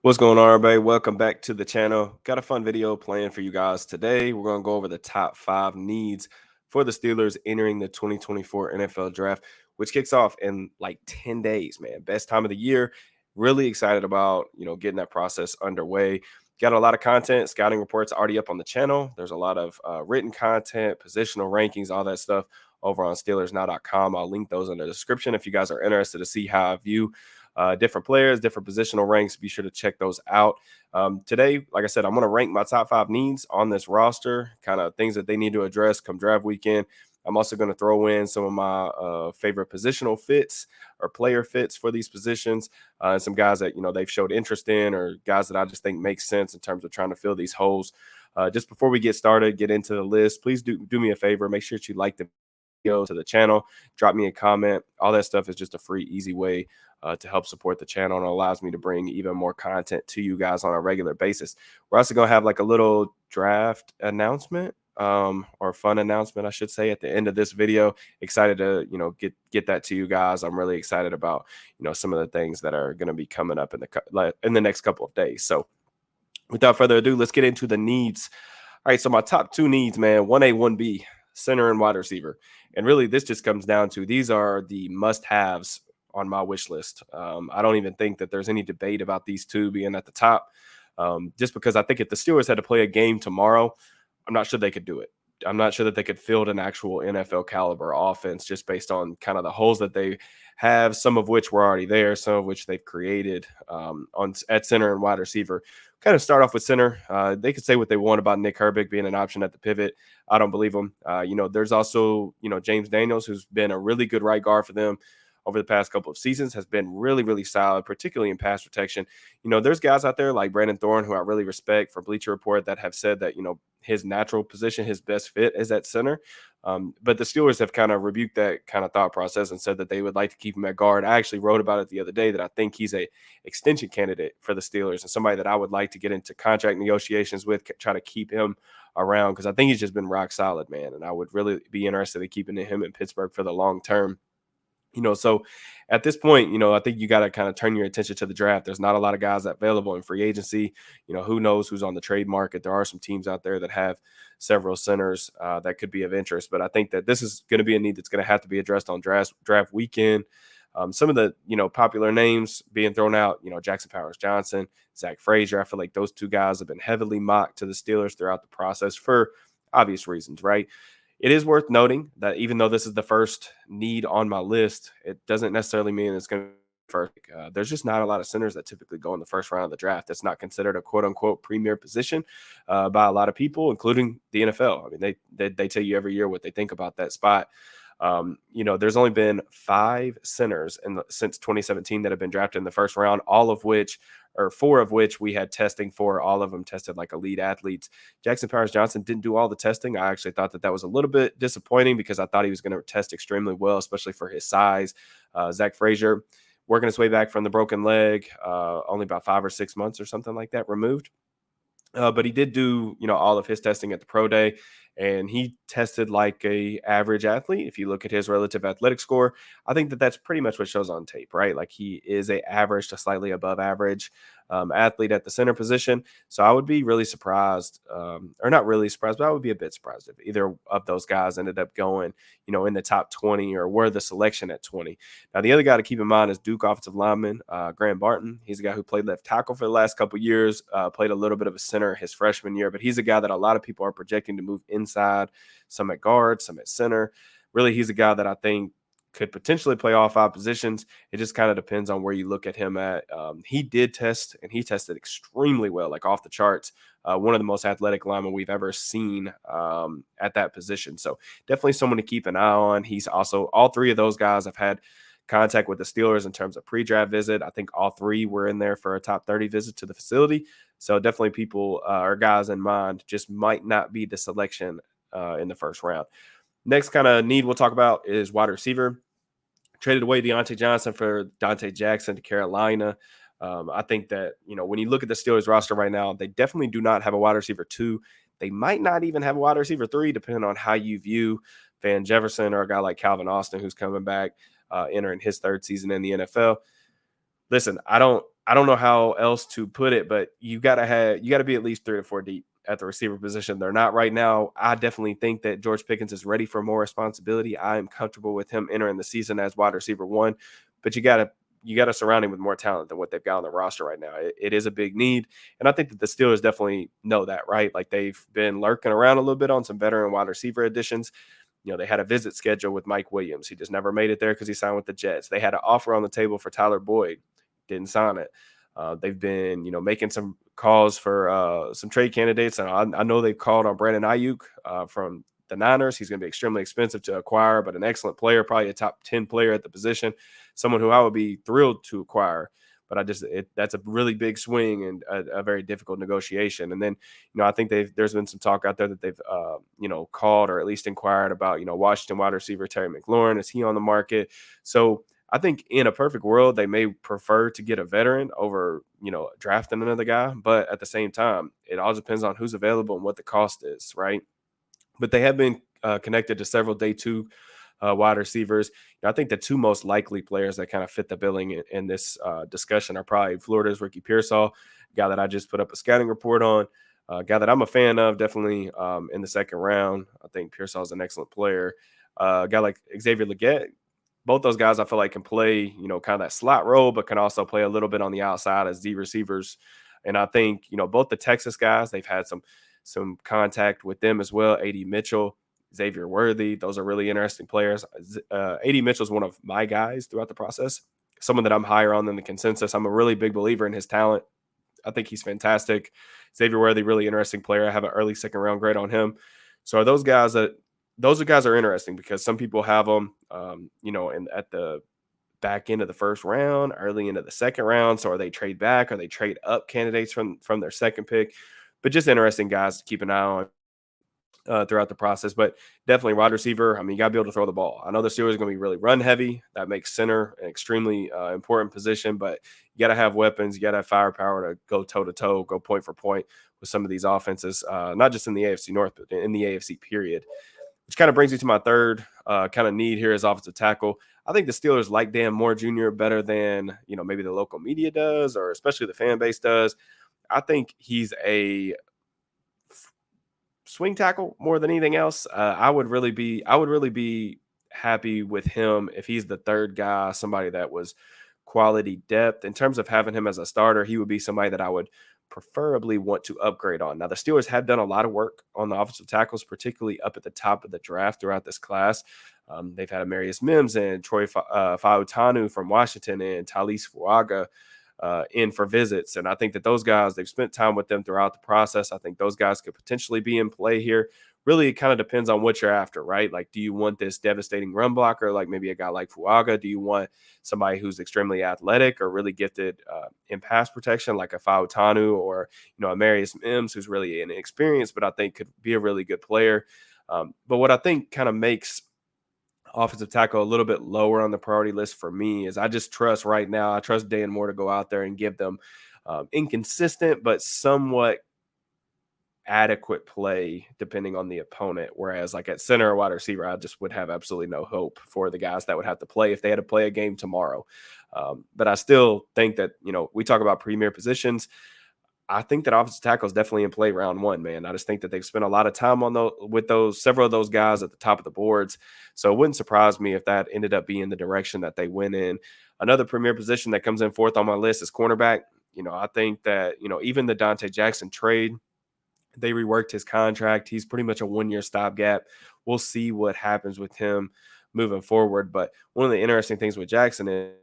What's going on, everybody? Welcome back to the channel. Got a fun video planned for you guys today. We're going to go over the top 5 needs for the Steelers entering the 2024 NFL draft, which kicks off in like 10 days, man. Best time of the year. Really excited about, getting that process underway. Got a lot of content, scouting reports already up on the channel. There's a lot of written content, positional rankings, all that stuff over on SteelersNow.com. I'll link those in the description if you guys are interested to see how I view different players, different positional ranks. Be sure to check those out. Today, like I said, I'm going to rank my top 5 needs on this roster, kind of things that they need to address come draft weekend. I'm also going to throw in some of my favorite positional fits or player fits for these positions, and some guys that they've showed interest in, or guys that I just think make sense in terms of trying to fill these holes. Just before we get started, get into the list, please do me a favor. Make sure that you like the video to the channel, drop me a comment. All that stuff is just a free, easy way to help support the channel, and it allows me to bring even more content to you guys on a regular basis. We're also going to have like a little draft announcement, or fun announcement, I should say, at the end of this video. Excited to get that to you guys. I'm really excited about some of the things that are going to be coming up in the next couple of days. So without further ado, let's get into the needs. All right, so my top 2 needs, man, 1A, 1B, center and wide receiver. And really, this just comes down to these are the must-haves on my wish list. I don't even think that there's any debate about these two being at the top, just because I think if the Steelers had to play a game tomorrow, I'm not sure they could do it. I'm not sure that they could field an actual NFL caliber offense just based on kind of the holes that they have, some of which were already there, some of which they've created at center and wide receiver. Kind of start off with center. They could say what they want about Nick Herbig being an option at the pivot. I don't believe them. There's also, James Daniels, who's been a really good right guard for them over the past couple of seasons, has been really, really solid, particularly in pass protection. There's guys out there like Brandon Thorne, who I really respect, for Bleacher Report, that have said that, his natural position, his best fit is at center. But the Steelers have kind of rebuked that kind of thought process and said that they would like to keep him at guard. I actually wrote about it the other day that I think he's a extension candidate for the Steelers and somebody that I would like to get into contract negotiations with, try to keep him around, because I think he's just been rock solid, man. And I would really be interested in keeping him in Pittsburgh for the long term. So at this point, I think you got to kind of turn your attention to the draft. There's not a lot of guys available in free agency. Who knows who's on the trade market? There are some teams out there that have several centers that could be of interest, but I think that this is going to be a need that's going to have to be addressed on draft weekend. Some of the popular names being thrown out, Jackson Powers Johnson, Zach Frazier. I feel like those two guys have been heavily mocked to the Steelers throughout the process for obvious reasons, right? It is worth noting that even though this is the first need on my list, it doesn't necessarily mean it's going to be first. There's just not a lot of centers that typically go in the first round of the draft. That's not considered a quote unquote premier position by a lot of people, including the NFL. I mean, they tell you every year what they think about that spot. There's only been 5 centers since 2017 that have been drafted in the first round, all of which, or 4 of which, we had testing for. All of them tested like elite athletes. Jackson Powers Johnson didn't do all the testing. I actually thought that was a little bit disappointing because I thought he was going to test extremely well, especially for his size. Zach Frazier, working his way back from the broken leg, only about 5 or 6 months or something like that removed. But he did do, all of his testing at the pro day, and he tested like a average athlete. If you look at his relative athletic score, I think that that's pretty much what shows on tape, right? Like, he is a average to slightly above average athlete at the center position. So I would be really surprised, or not really surprised, but I would be a bit surprised if either of those guys ended up going, in the top 20 or were the selection at 20. Now, the other guy to keep in mind is Duke offensive lineman Graham Barton. He's a guy who played left tackle for the last couple of years, played a little bit of a center his freshman year, but he's a guy that a lot of people are projecting to move inside, some at guard, some at center. Really, he's a guy that I think could potentially play all 5 positions. It just kind of depends on where you look at him at. He did test, and he tested extremely well, like off the charts. One of the most athletic linemen we've ever seen at that position. So definitely someone to keep an eye on. He's also, all 3 of those guys have had contact with the Steelers in terms of pre-draft visit. I think all 3 were in there for a top 30 visit to the facility. So definitely people or guys in mind, just might not be the selection in the first round. Next kind of need we'll talk about is wide receiver. Traded away Deontay Johnson for Dante Jackson to Carolina. I think that, when you look at the Steelers roster right now, they definitely do not have a wide receiver 2. They might not even have a wide receiver 3, depending on how you view Van Jefferson or a guy like Calvin Austin, who's coming back, entering his 3rd season in the NFL. Listen, I don't I don't know how else to put it, but you gotta be at least 3 to 4 deep at the receiver position. They're not right now. I definitely think that George Pickens is ready for more responsibility. I am comfortable with him entering the season as wide receiver one, but you gotta surround him with more talent than what they've got on the roster right now. It is a big need, and I think that the Steelers definitely know that, right? Like they've been lurking around a little bit on some veteran wide receiver additions. They had a visit schedule with Mike Williams. He just never made it there because he signed with the Jets. They had an offer on the table for Tyler Boyd, didn't sign it. They've been, making some calls for some trade candidates, and I know they've called on Brandon Ayuk from the Niners. He's going to be extremely expensive to acquire, but an excellent player, probably a top 10 player at the position, someone who I would be thrilled to acquire. But that's a really big swing and a very difficult negotiation. And then, I think there's been some talk out there that they've, called or at least inquired about, Washington wide receiver Terry McLaurin. Is he on the market? So I think in a perfect world, they may prefer to get a veteran over, drafting another guy. But at the same time, it all depends on who's available and what the cost is, right? But they have been connected to several day two wide receivers. I think the two most likely players that kind of fit the billing in this discussion are probably Florida's Ricky Pearsall, guy that I just put up a scouting report on, guy that I'm a fan of, definitely in the second round. I think Pearsall is an excellent player. A guy like Xavier Legette, both those guys I feel like can play, kind of that slot role, but can also play a little bit on the outside as D receivers. And I think, both the Texas guys, they've had some contact with them as well. AD Mitchell, Xavier Worthy, those are really interesting players. AD Mitchell is one of my guys throughout the process, someone that I'm higher on than the consensus. I'm a really big believer in his talent. I think he's fantastic. Xavier Worthy, really interesting player. I have an early second round grade on him. So are those guys are interesting because some people have them, at the back end of the first round, early into the second round. So are they trade back? Are they trade up candidates from their second pick? But just interesting guys to keep an eye on throughout the process. But definitely wide receiver. I mean, you got to be able to throw the ball. I know the Steelers are going to be really run heavy. That makes center an extremely important position, but you got to have weapons. You got to have firepower to go toe to toe, go point for point with some of these offenses, not just in the AFC North, but in the AFC period. Which kind of brings me to my third kind of need here as offensive tackle. I think the Steelers like Dan Moore Jr. better than, maybe the local media does, or especially the fan base does. I think he's a swing tackle more than anything else. I would really be happy with him if he's the third guy, somebody that was quality depth. In terms of having him as a starter, he would be somebody that I would preferably want to upgrade on. Now, the Steelers have done a lot of work on the offensive tackles, particularly up at the top of the draft throughout this class. They've had Amarius Mims and Troy Fautanu from Washington and Talise Fuaga in for visits. And I think that those guys, they've spent time with them throughout the process. I think those guys could potentially be in play here. Really, it kind of depends on what you're after, right? Like, do you want this devastating run blocker, like maybe a guy like Fuaga? Do you want somebody who's extremely athletic or really gifted in pass protection, like a Fautanu or, a Marius Mims, who's really inexperienced, but I think could be a really good player. But what I think kind of makes offensive tackle a little bit lower on the priority list for me is I trust Dan Moore to go out there and give them inconsistent but somewhat adequate play depending on the opponent. Whereas like at center or wide receiver, I just would have absolutely no hope for the guys that would have to play if they had to play a game tomorrow. But I still think that, we talk about premier positions. I think that offensive tackle is definitely in play round one, man. I just think that they've spent a lot of time with several of those guys at the top of the boards. So it wouldn't surprise me if that ended up being the direction that they went in. Another premier position that comes in fourth on my list is cornerback. I think that, even the Dante Jackson trade, they reworked his contract. He's pretty much a 1-year stopgap. We'll see what happens with him moving forward. But one of the interesting things with Jackson is,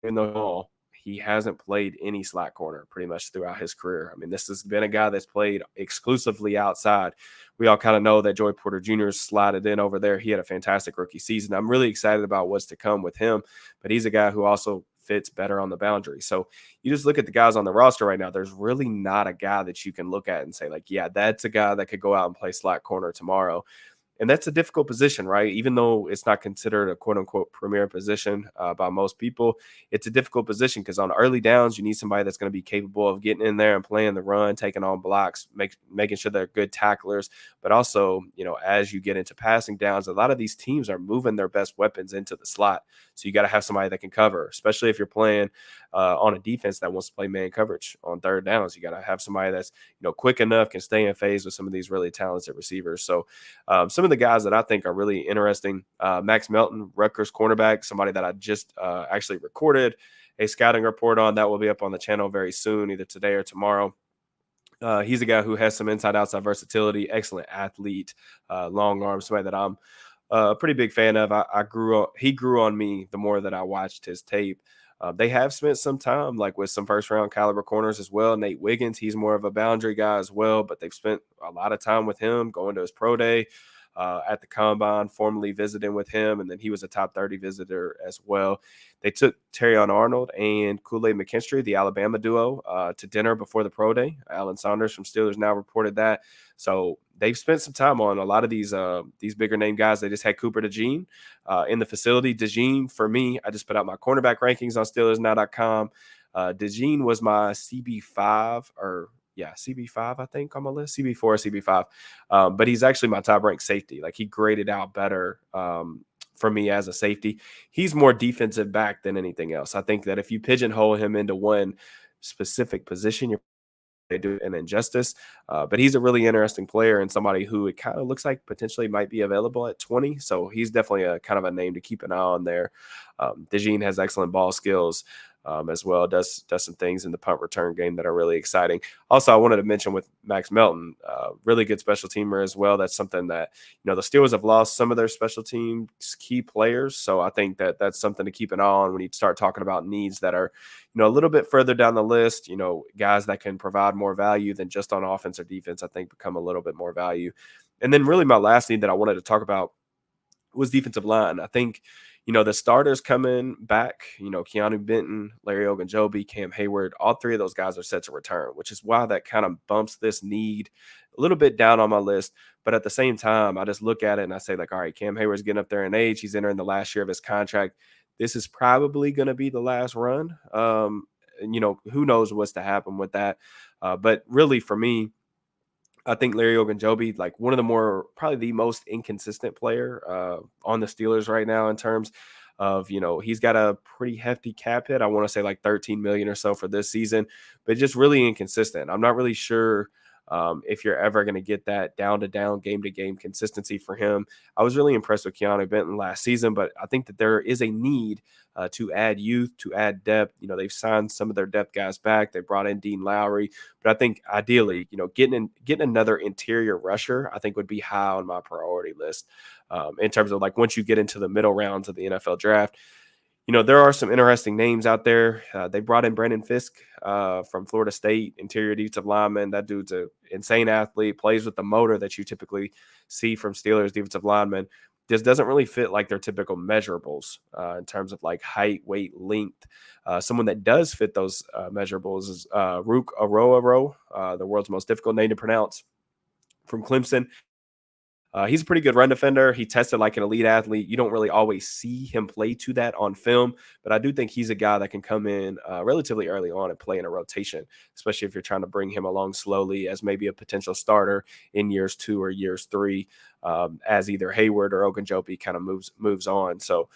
even though he hasn't played any slot corner pretty much throughout his career. I mean, this has been a guy that's played exclusively outside. We all kind of know that Joey Porter Jr. slotted in over there. He had a fantastic rookie season. I'm really excited about what's to come with him, but he's a guy who also fits better on the boundary. So you just look at the guys on the roster right now, there's really not a guy that you can look at and say like, yeah, that's a guy that could go out and play slot corner tomorrow. And that's a difficult position, right? Even though it's not considered a quote unquote premier position by most people, it's a difficult position because on early downs, you need somebody that's going to be capable of getting in there and playing the run, taking on blocks, making sure they're good tacklers. But also, as you get into passing downs, a lot of these teams are moving their best weapons into the slot. So you got to have somebody that can cover, especially if you're playing on a defense that wants to play man coverage on third downs. You got to have somebody that's quick enough, can stay in phase with some of these really talented receivers. So some of the guys that I think are really interesting, Max Melton, Rutgers cornerback, somebody that I just actually recorded a scouting report on that will be up on the channel very soon, either today or tomorrow. He's a guy who has some inside outside versatility, excellent athlete, long arm, somebody that I'm a pretty big fan of. He grew on me the more that I watched his tape. They have spent some time like with some first round caliber corners as well. Nate Wiggins, he's more of a boundary guy as well, but they've spent a lot of time with him going to his pro day at the combine, formally visiting with him. And then he was a top 30 visitor as well. They took Terrion Arnold and Kool-Aid McKinstry, the Alabama duo, to dinner before the pro day. Alan Saunders from Steelers Now reported that. So they've spent some time on a lot of these bigger name guys. They just had Cooper DeJean in the facility. DeJean, for me, I just put out my cornerback rankings on SteelersNow.com. DeJean was my CB5 or CB5, I think, on my list, CB4, CB5. But he's actually my top ranked safety. Like he graded out better for me as a safety. He's more defensive back than anything else. I think that if you pigeonhole him into one specific position, you're do an injustice. But he's a really interesting player and somebody who it kind of looks like potentially might be available at 20. So he's definitely a kind of a name to keep an eye on there. DeJean has excellent ball skills as well, does some things in the punt return game that are really exciting. Also, I wanted to mention with Max Melton, really good special teamer as well. That's something that, the Steelers have lost some of their special teams key players. So I think that that's something to keep an eye on when you start talking about needs that are, a little bit further down the list, guys that can provide more value than just on offense or defense, I think become a little bit more value. And then really my last need that I wanted to talk about was defensive line. I think, the starters coming back, Keanu Benton, Larry Ogunjobi, Cam Hayward, all three of those guys are set to return, which is why that kind of bumps this need a little bit down on my list. But at the same time, I just look at it and I say, like, all right, Cam Hayward's getting up there in age. He's entering the last year of his contract. This is probably going to be the last run. Who knows what's to happen with that. But really for me, I think Larry Ogunjobi, like one of probably the most inconsistent player on the Steelers right now in terms of, he's got a pretty hefty cap hit. I want to say like 13 million or so for this season, but just really inconsistent. I'm not really sure if you're ever going to get that down to down, game to game consistency for him. I was really impressed with Keanu Benton last season, but I think that there is a need to add youth, to add depth. They've signed some of their depth guys back. They brought in Dean Lowry, but I think ideally, getting another interior rusher, I think would be high on my priority list in terms of like once you get into the middle rounds of the NFL draft. There are some interesting names out there. They brought in Brandon Fisk from Florida State, interior defensive lineman. That dude's an insane athlete, plays with the motor that you typically see from Steelers defensive linemen. This doesn't really fit like their typical measurables in terms of like height, weight, length. Someone that does fit those measurables is Rook Arroyo, the world's most difficult name to pronounce, from Clemson. He's a pretty good run defender. He tested like an elite athlete. You don't really always see him play to that on film, but I do think he's a guy that can come in relatively early on and play in a rotation, especially if you're trying to bring him along slowly as maybe a potential starter in years 2 or years 3, as either Hayward or Ogunjobi kind of moves on. So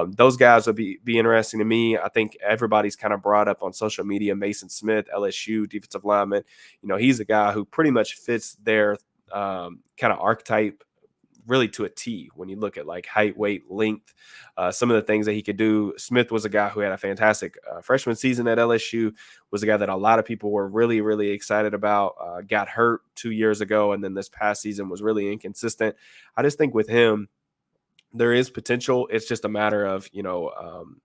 those guys would be interesting to me. I think everybody's kind of brought up on social media Mason Smith, LSU defensive lineman. He's a guy who pretty much fits their kind of archetype really to a T when you look at like height, weight, length, some of the things that he could do. Smith was a guy who had a fantastic freshman season at LSU, was a guy that a lot of people were really, really excited about, got hurt 2 years ago, and then this past season was really inconsistent. I just think with him, there is potential. It's just a matter of,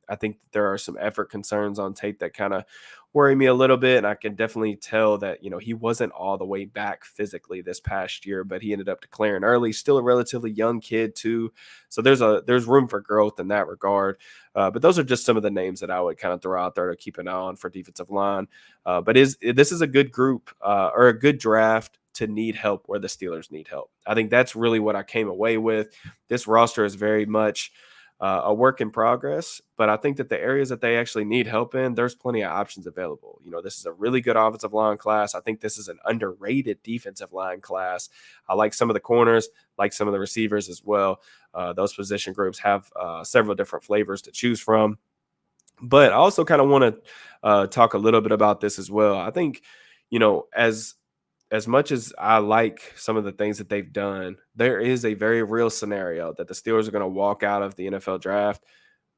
I think there are some effort concerns on tape that kind of worry me a little bit. And I can definitely tell that, he wasn't all the way back physically this past year, but he ended up declaring early, still a relatively young kid too. So there's room for growth in that regard. But those are just some of the names that I would kind of throw out there to keep an eye on for defensive line. But this is a good group or a good draft. to need help where the Steelers need help. I think that's really what I came away with. This roster is very much a work in progress, but I think that the areas that they actually need help in, there's plenty of options available. This is a really good offensive line class. I think this is an underrated defensive line class. I like some of the corners, like some of the receivers as well. Those position groups have several different flavors to choose from. But I also kind of want to talk a little bit about this as well. I think, as much as I like some of the things that they've done, there is a very real scenario that the Steelers are going to walk out of the NFL draft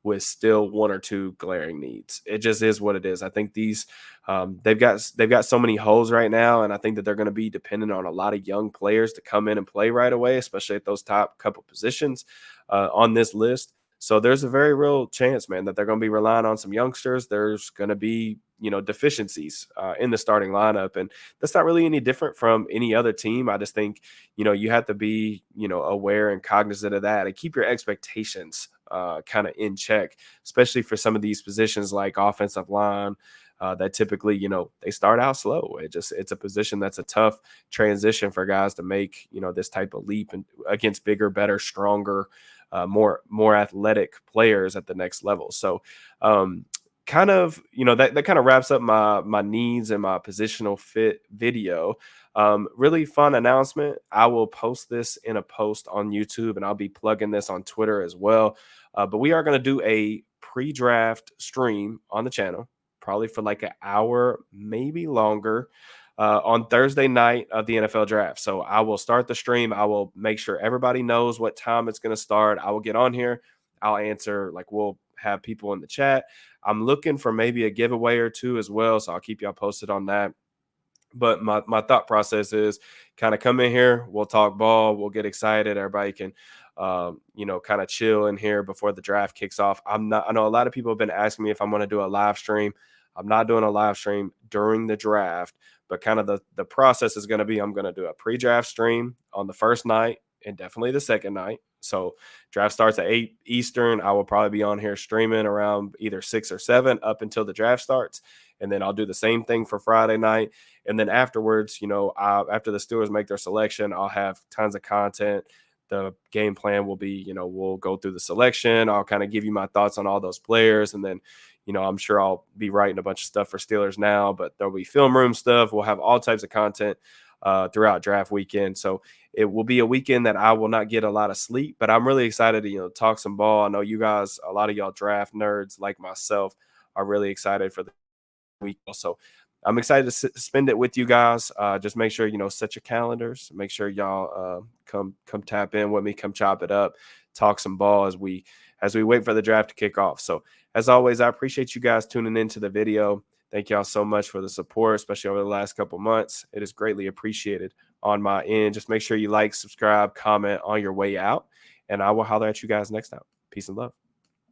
with still one or two glaring needs. It just is what it is. I think they've got so many holes right now, and I think that they're going to be dependent on a lot of young players to come in and play right away, especially at those top couple positions on this list. So there's a very real chance, man, that they're going to be relying on some youngsters. There's going to be, deficiencies in the starting lineup, and that's not really any different from any other team. I just think, you have to be, aware and cognizant of that and keep your expectations kind of in check, especially for some of these positions like offensive line. That typically, they start out slow. It's a position that's a tough transition for guys to make, this type of leap and against bigger, better, stronger, more athletic players at the next level. So kind of, that kind of wraps up my needs and my positional fit video. Really fun announcement. I will post this in a post on YouTube, and I'll be plugging this on Twitter as well. But we are going to do a pre-draft stream on the channel, probably for like an hour, maybe longer, on Thursday night of the NFL draft. So I will start the stream. I will make sure everybody knows what time it's going to start. I will get on here. I'll answer, we'll have people in the chat. I'm looking for maybe a giveaway or two as well. So I'll keep y'all posted on that. But my thought process is kind of come in here. We'll talk ball. We'll get excited. Everybody can, kind of chill in here before the draft kicks off. I know a lot of people have been asking me if I'm going to do a live stream. I'm not doing a live stream during the draft, but kind of the process is going to be I'm going to do a pre-draft stream on the first night and definitely the second night. So draft starts at 8 Eastern. I will probably be on here streaming around either 6 or 7 up until the draft starts. And then I'll do the same thing for Friday night. And then afterwards, after the Steelers make their selection, I'll have tons of content. The game plan will be, we'll go through the selection. I'll kind of give you my thoughts on all those players. And then, I'm sure I'll be writing a bunch of stuff for Steelers Now, but there'll be film room stuff. We'll have all types of content throughout draft weekend. So it will be a weekend that I will not get a lot of sleep, but I'm really excited to, talk some ball. I know you guys, a lot of y'all draft nerds like myself, are really excited for the week. So I'm excited to spend it with you guys. Just make sure, set your calendars. Make sure y'all come tap in with me, come chop it up, talk some ball as we wait for the draft to kick off. So as always, I appreciate you guys tuning into the video. Thank y'all so much for the support, especially over the last couple months. It is greatly appreciated on my end. Just make sure you like, subscribe, comment on your way out, and I will holler at you guys next time. Peace and love.